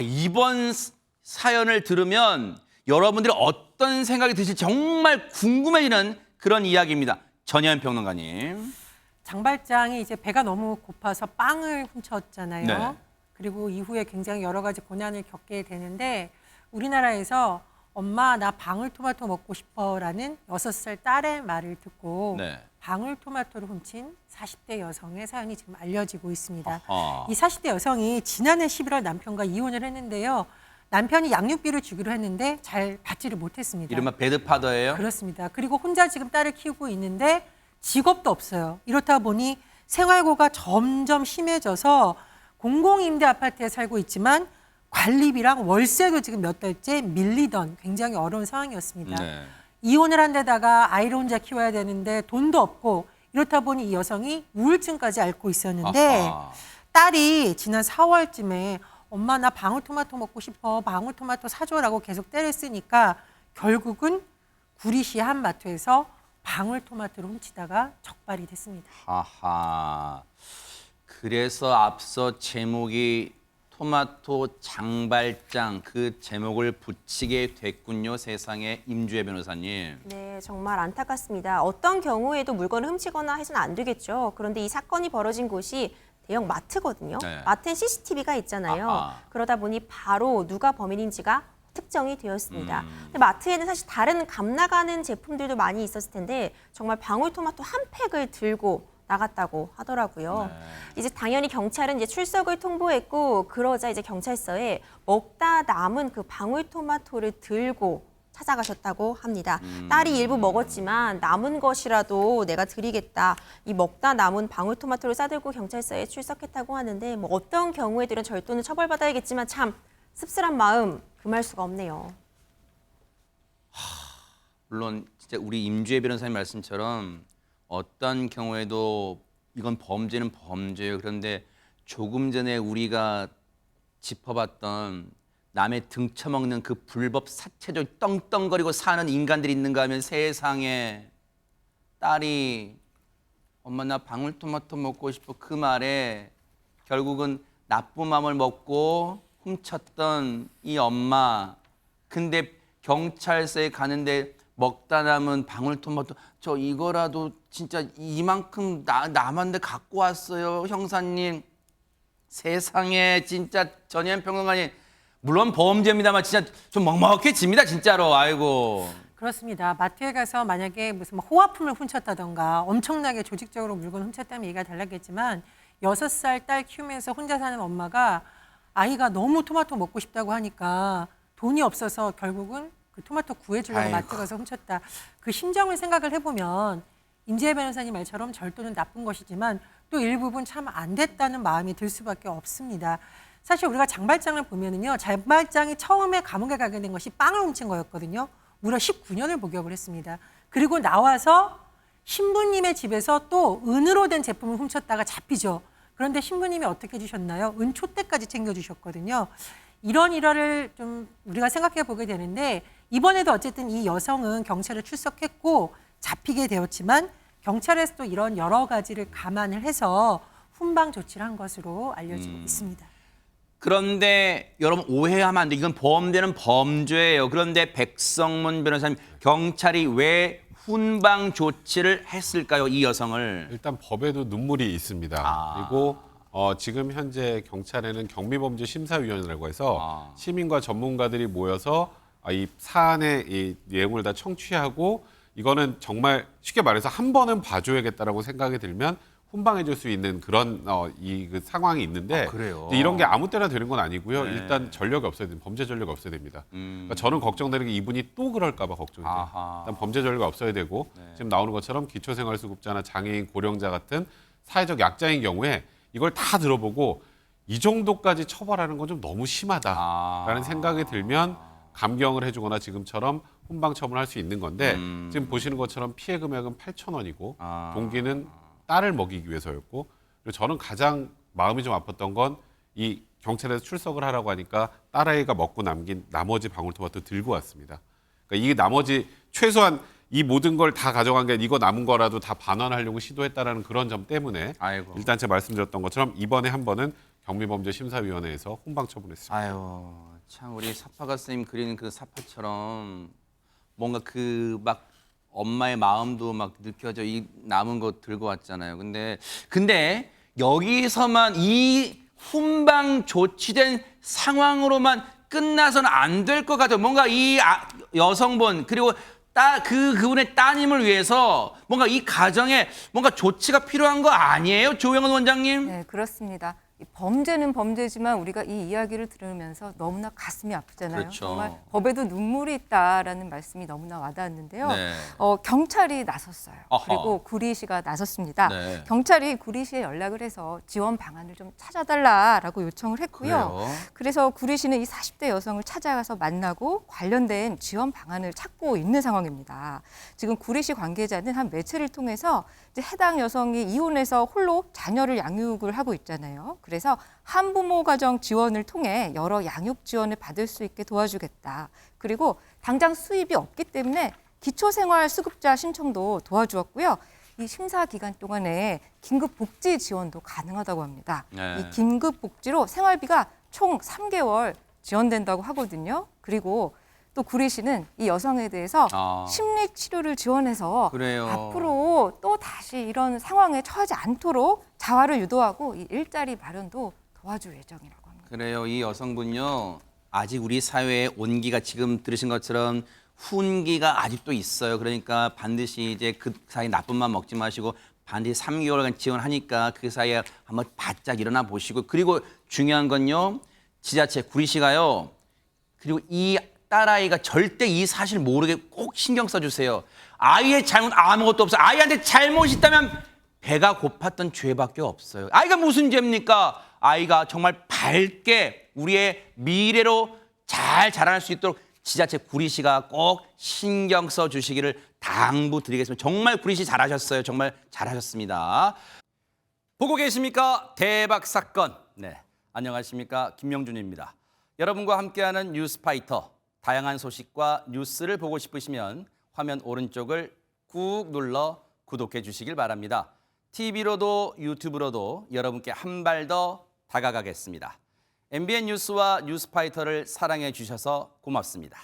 이번 사연을 들으면 여러분들이 어떤 생각이 드실지 정말 궁금해지는 그런 이야기입니다. 전혜연 평론가님. 장발장이 이제 배가 너무 고파서 빵을 훔쳤잖아요. 네. 그리고 이후에 굉장히 여러 가지 고난을 겪게 되는데 우리나라에서 엄마 나 방울토마토 먹고 싶어라는 6살 딸의 말을 듣고 네. 방울토마토를 훔친 40대 여성의 사연이 지금 알려지고 있습니다. 아하. 이 40대 여성이 지난해 11월 남편과 이혼을 했는데요. 남편이 양육비를 주기로 했는데 잘 받지를 못했습니다. 이른바 배드파더예요? 그렇습니다. 그리고 혼자 지금 딸을 키우고 있는데 직업도 없어요. 이렇다 보니 생활고가 점점 심해져서 공공임대 아파트에 살고 있지만 관리비랑 월세도 지금 몇 달째 밀리던 굉장히 어려운 상황이었습니다. 네. 이혼을 한 데다가 아이를 혼자 키워야 되는데 돈도 없고 이렇다 보니 이 여성이 우울증까지 앓고 있었는데 아하. 딸이 지난 4월쯤에 엄마 나 방울토마토 먹고 싶어 방울토마토 사줘라고 계속 때를 쓰니까 결국은 구리시 한 마트에서 방울토마토를 훔치다가 적발이 됐습니다. 하하. 그래서 앞서 제목이 토마토 장발장 그 제목을 붙이게 됐군요. 세상에 임주혜 변호사님. 네, 정말 안타깝습니다. 어떤 경우에도 물건을 훔치거나 해서는 안 되겠죠. 그런데 이 사건이 벌어진 곳이 대형 마트거든요. 네. 마트엔 CCTV가 있잖아요. 아하. 그러다 보니 바로 누가 범인인지가 특정이 되었습니다. 근데 마트에는 사실 다른 감 나가는 제품들도 많이 있었을 텐데 정말 방울토마토 한 팩을 들고 나갔다고 하더라고요. 네. 이제 당연히 경찰은 이제 출석을 통보했고 그러자 이제 경찰서에 먹다 남은 그 방울토마토를 들고 찾아가셨다고 합니다. 딸이 일부 먹었지만 남은 것이라도 내가 드리겠다. 이 먹다 남은 방울토마토를 싸들고 경찰서에 출석했다고 하는데 뭐 어떤 경우에들은 절도는 처벌받아야겠지만 참 씁쓸한 마음 금할 수가 없네요. 물론 진짜 우리 임주혜 변호사님 말씀처럼 어떤 경우에도 이건 범죄는 범죄예요. 그런데 조금 전에 우리가 짚어봤던 남의 등쳐먹는 그 불법 사체적 떵떵거리고 사는 인간들이 있는가 하면 세상에 딸이 엄마 나 방울토마토 먹고 싶어 그 말에 결국은 나쁜 마음을 먹고 훔쳤던 이 엄마. 근데 경찰서에 가는데 먹다 남은 방울토마토 저 이거라도 진짜 이만큼 남았는데 갖고 왔어요 형사님. 세상에 진짜 전혜연 평론가님 물론 범죄입니다만 진짜 좀 먹먹해집니다 진짜로. 아이고. 그렇습니다. 마트에 가서 만약에 무슨 뭐 호화품을 훔쳤다던가 엄청나게 조직적으로 물건 훔쳤다면 얘기가 달랐겠지만 6살 딸 키우면서 혼자 사는 엄마가 아이가 너무 토마토 먹고 싶다고 하니까 돈이 없어서 결국은 그 토마토 구해주려고 아이고. 마트 가서 훔쳤다. 그 심정을 생각을 해보면 임지혜 변호사님 말처럼 절도는 나쁜 것이지만 또 일부분 참 안 됐다는 마음이 들 수밖에 없습니다. 사실 우리가 장발장을 보면은요, 장발장이 처음에 감옥에 가게 된 것이 빵을 훔친 거였거든요. 무려 19년을 복역을 했습니다. 그리고 나와서 신부님의 집에서 또 은으로 된 제품을 훔쳤다가 잡히죠. 그런데 신부님이 어떻게 해주셨나요? 은촛대까지 챙겨주셨거든요. 이런 일화를 좀 우리가 생각해 보게 되는데 이번에도 어쨌든 이 여성은 경찰에 출석했고 잡히게 되었지만 경찰에서 또 이런 여러 가지를 감안을 해서 훈방 조치를 한 것으로 알려지고 있습니다. 그런데 여러분 오해하면 안 돼. 이건 범죄는 범죄예요. 그런데 백성문 변호사님 경찰이 왜 훈방 조치를 했을까요? 이 여성을. 일단 법에도 눈물이 있습니다. 아. 그리고 지금 현재 경찰에는 경비범죄심사위원회라고 해서 시민과 전문가들이 모여서 이 사안의 이 내용을 다 청취하고 이거는 정말 쉽게 말해서 한 번은 봐줘야겠다라고 생각이 들면 훈방해줄 수 있는 그런 그 상황이 있는데 그래요? 근데 이런 게 아무 때나 되는 건 아니고요. 네. 일단 전력이 없어야 됩니다. 범죄 전력이 없어야 됩니다. 그러니까 저는 걱정되는 게 이분이 또 그럴까 봐 걱정이 돼요. 아하. 일단 범죄 전력이 없어야 되고 지금 나오는 것처럼 기초생활수급자나 장애인, 고령자 같은 사회적 약자인 경우에 이걸 다 들어보고 이 정도까지 처벌하는 건 좀 너무 심하다라는 생각이 들면 감경을 해주거나 지금처럼 훈방 처분할 수 있는 건데 지금 보시는 것처럼 피해 금액은 8,000원이고 동기는 딸을 먹이기 위해서였고 그리고 저는 가장 마음이 좀 아팠던 건 이 경찰에서 출석을 하라고 하니까 딸아이가 먹고 남긴 나머지 방울토마토 들고 왔습니다. 그러니까 이게 나머지 최소한 이 모든 걸 다 가져간 게 이거 남은 거라도 다 반환하려고 시도했다라는 그런 점 때문에 아이고. 일단 제가 말씀드렸던 것처럼 이번에 한 번은 경미범죄심사위원회에서 훈방 처분했습니다. 아유, 참 우리 사파가 선생님 그리는 그 사파처럼 뭔가 그 막 엄마의 마음도 막 느껴져. 이 남은 거 들고 왔잖아요. 근데 여기서만 이 훈방 조치된 상황으로만 끝나서는 안 될 것 같아요. 뭔가 이 여성분 그리고 그분의 따님을 위해서 뭔가 이 가정에 뭔가 조치가 필요한 거 아니에요? 조영은 원장님? 네, 그렇습니다. 이 범죄는 범죄지만 우리가 이 이야기를 들으면서 너무나 가슴이 아프잖아요. 그렇죠. 정말 법에도 눈물이 있다라는 말씀이 너무나 와닿았는데요. 네. 경찰이 나섰어요. 아하. 그리고 구리시가 나섰습니다. 네. 경찰이 구리시에 연락을 해서 지원 방안을 좀 찾아달라라고 요청을 했고요. 그래요? 그래서 구리시는 이 40대 여성을 찾아가서 만나고 관련된 지원 방안을 찾고 있는 상황입니다. 지금 구리시 관계자는 한 매체를 통해서 이제 해당 여성이 이혼해서 홀로 자녀를 양육을 하고 있잖아요. 그래서 한부모 가정 지원을 통해 여러 양육 지원을 받을 수 있게 도와주겠다. 그리고 당장 수입이 없기 때문에 기초생활수급자 신청도 도와주었고요. 이 심사 기간 동안에 긴급 복지 지원도 가능하다고 합니다. 네. 이 긴급 복지로 생활비가 총 3개월 지원된다고 하거든요. 그리고 또 구리시는 이 여성에 대해서 심리 치료를 지원해서 그래요. 앞으로 또 다시 이런 상황에 처하지 않도록 자활을 유도하고 이 일자리 마련도 도와줄 예정이라고 합니다. 그래요. 이 여성분요. 아직 우리 사회에 온기가 지금 들으신 것처럼 훈기가 아직도 있어요. 그러니까 반드시 이제 그 사이 나쁜 맘 먹지 마시고 반드시 3개월간 지원하니까 그 사이에 한번 바짝 일어나 보시고 그리고 중요한 건요. 지자체 구리시가요. 그리고 이 딸아이가 절대 이 사실 모르게 꼭 신경 써주세요. 아이의 잘못 아무것도 없어요. 아이한테 잘못이 있다면 배가 고팠던 죄밖에 없어요. 아이가 무슨 죄입니까? 아이가 정말 밝게 우리의 미래로 잘 자라날 수 있도록 지자체 구리시가 꼭 신경 써주시기를 당부드리겠습니다. 정말 구리시 잘하셨어요. 정말 잘하셨습니다. 보고 계십니까? 대박 사건. 네, 안녕하십니까? 김명준입니다. 여러분과 함께하는 뉴스파이터. 다양한 소식과 뉴스를 보고 싶으시면 화면 오른쪽을 꾹 눌러 구독해 주시길 바랍니다. TV로도 유튜브로도 여러분께 한 발 더 다가가겠습니다. MBN 뉴스와 뉴스파이터를 사랑해 주셔서 고맙습니다.